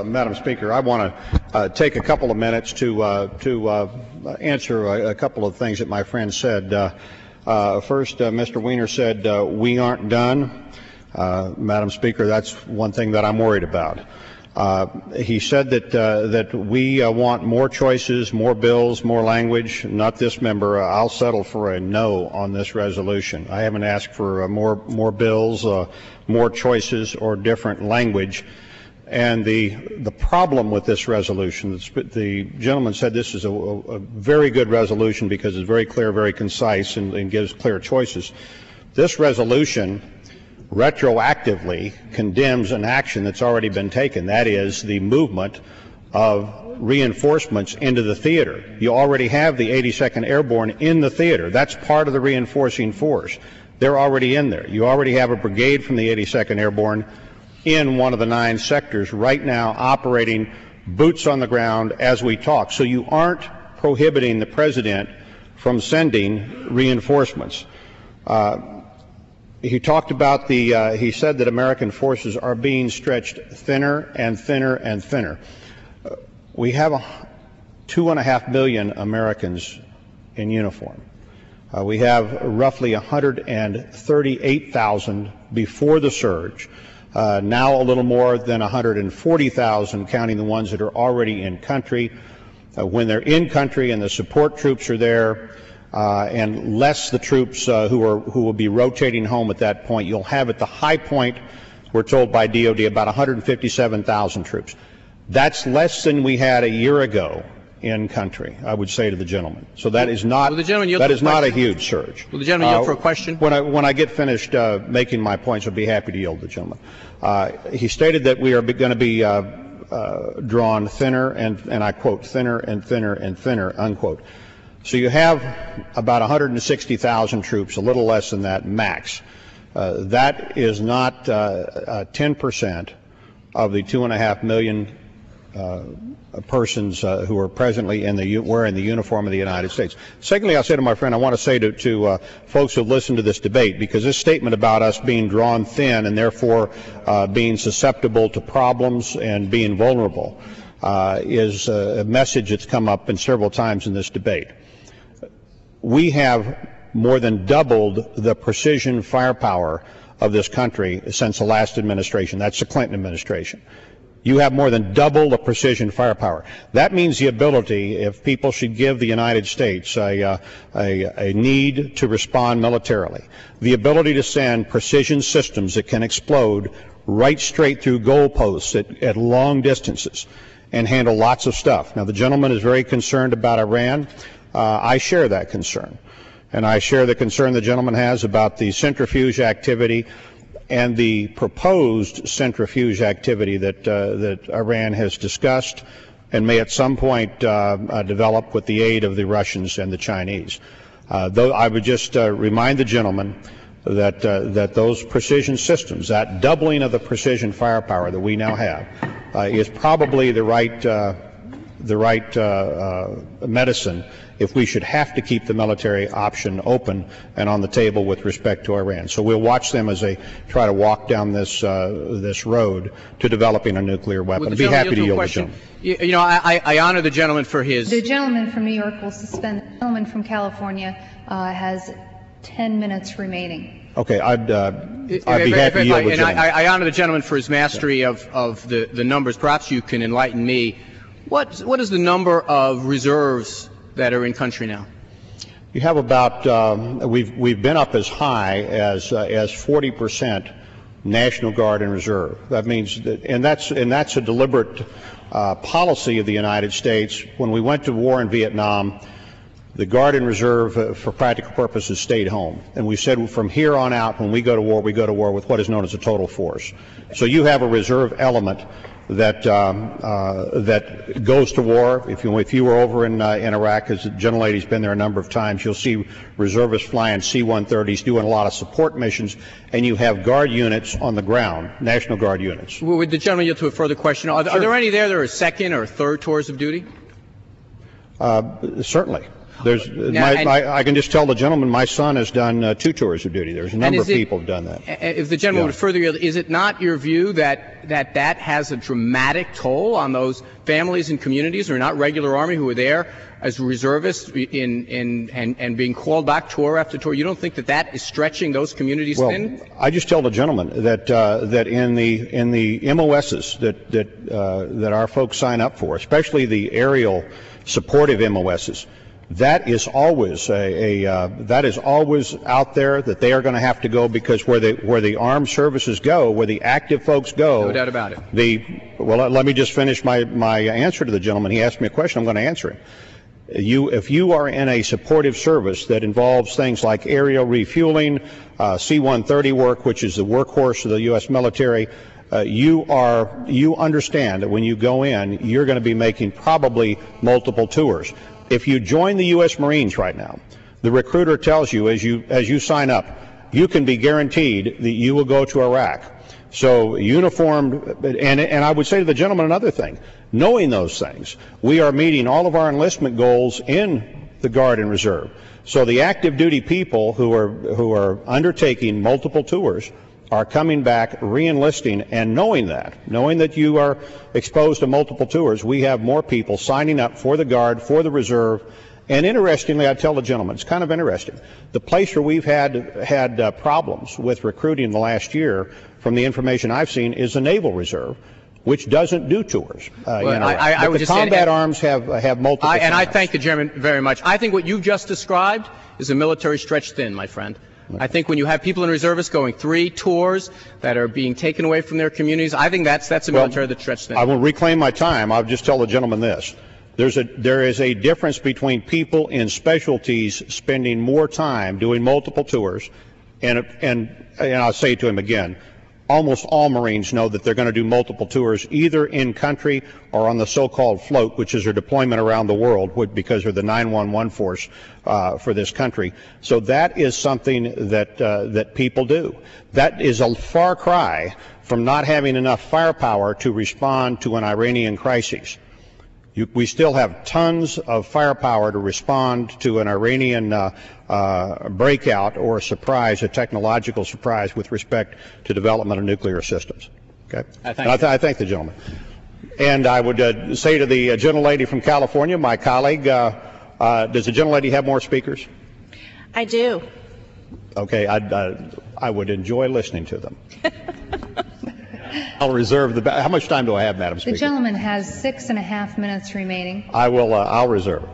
Madam Speaker, I want to take a couple of minutes to answer a couple of things that my friend said. First, Mr. Weiner said, we aren't done. Madam Speaker, that's one thing that I'm worried about. He said that we want more choices, more bills, more language. Not this member. I'll settle for a no on this resolution. I haven't asked for more bills, more choices, or different language. And the problem with this resolution, the gentleman said this is a very good resolution because it's very clear, very concise, and gives clear choices. This resolution retroactively condemns an action that's already been taken. That is the movement of reinforcements into the theater. You already have the 82nd Airborne in the theater. That's part of the reinforcing force. They're already in there. You already have a brigade from the 82nd Airborne in one of the 9 sectors right now, operating boots on the ground as we talk. So you aren't prohibiting the president from sending reinforcements. He talked about he said that American forces are being stretched thinner and thinner and thinner. We have 2.5 million Americans in uniform. We have roughly 138,000 before the surge. Now a little more than 140,000, counting the ones that are already in country. When they're in country and the support troops are there, and less the troops who will be rotating home at that point, you'll have at the high point, we're told by DOD, about 157,000 troops. That's less than we had a year ago in country, I would say to the gentleman. So that is not a huge surge. Will the gentleman yield for a question? When I get finished making my points, I'll be happy to yield to the gentleman. He stated that we are going to be drawn thinner, and I quote, thinner and thinner and thinner, unquote. So you have about 160,000 troops, a little less than that max. That is not 10% of the 2.5 million persons who are presently wearing the uniform of the United States. Secondly, I'll say to my friend, I want to say to folks who have listened to this debate, because this statement about us being drawn thin and therefore being susceptible to problems and being vulnerable is a message that's come up several times in this debate. We have more than doubled the precision firepower of this country since the last administration. That's the Clinton administration. You have more than double the precision firepower. That means the ability, if people should give the United States a need to respond militarily, the ability to send precision systems that can explode right straight through goalposts at long distances and handle lots of stuff. Now, the gentleman is very concerned about Iran. I share that concern. And I share the concern the gentleman has about the centrifuge activity and the proposed centrifuge activity that Iran has discussed and may at some point develop with the aid of the Russians and the Chinese. Though I would just remind the gentleman that those precision systems, that doubling of the precision firepower that we now have, is probably the right medicine if we should have to keep the military option open and on the table with respect to Iran. So we'll watch them as they try to walk down this road to developing a nuclear weapon. I'd be happy to yield the gentleman. You know, I honor the gentleman for his. The gentleman from New York will suspend. The gentleman from California has 10 minutes remaining. Okay, I'd be happy to yield the gentleman. I honor the gentleman for his mastery of the numbers. Perhaps you can enlighten me. What is the number of reserves that are in country now? You have about we've been up as high as 40% National Guard and Reserve. That means that, and that's a deliberate policy of the United States. When we went to war in Vietnam, the Guard and Reserve, for practical purposes, stayed home. And we said from here on out, when we go to war with what is known as a total force. So you have a reserve element that goes to war. If you were over in Iraq, as the gentlelady's been there a number of times, you'll see reservists flying C-130s, doing a lot of support missions, and you have Guard units on the ground, National Guard units. Would the gentleman yield to a further question? Are there any there that are second or third tours of duty? Certainly. I can just tell the gentleman my son has done 2 tours of duty. There's a number of people who've done that. If the gentleman would further, is it not your view that has a dramatic toll on those families and communities who are not regular Army, who are there as reservists and being called back tour after tour? You don't think that is stretching those communities thin? I just tell the gentleman that in the MOSs that our folks sign up for, especially the aerial supportive MOSs, that is always that is always out there, that they are going to have to go, because where the armed services go, where the active folks go, no doubt about it. Let me just finish my answer to the gentleman. He asked me a question. I'm going to answer him. If you are in a supportive service that involves things like aerial refueling, C-130 work, which is the workhorse of the U.S. military, you understand that when you go in, you're going to be making probably multiple tours. If you join the U.S. Marines right now, the recruiter tells you as you sign up, you can be guaranteed that you will go to Iraq. So uniformed, and I would say to the gentleman another thing. Knowing those things, we are meeting all of our enlistment goals in the Guard and Reserve. So the active duty people who are undertaking multiple tours are coming back, re-enlisting, and knowing that you are exposed to multiple tours, we have more people signing up for the Guard, for the Reserve. And interestingly, I tell the gentleman, it's kind of interesting, the place where we've had problems with recruiting the last year, from the information I've seen, is the Naval Reserve, which doesn't do tours. I would the combat arms have multiple. And I thank the chairman very much. I think what you just described is a military stretched thin, my friend. I think when you have people in reservists going 3 tours that are being taken away from their communities, I think that's a military that's stretched thin. I will reclaim my time. I'll just tell the gentleman this. There is a difference between people in specialties spending more time doing multiple tours, and I'll say it to him again, almost all Marines know that they're going to do multiple tours either in country or on the so-called float, which is their deployment around the world, because they're the 911 force for this country. So that is something that people do. That is a far cry from not having enough firepower to respond to an Iranian crisis. We still have tons of firepower to respond to an Iranian breakout or a surprise, a technological surprise with respect to development of nuclear systems. Okay? I thank the gentleman. And I would say to the gentlelady from California, my colleague, does the gentlelady have more speakers? I do. Okay, I would enjoy listening to them. I'll reserve how much time do I have, Madam Speaker? The gentleman has 6.5 minutes remaining. I'll reserve.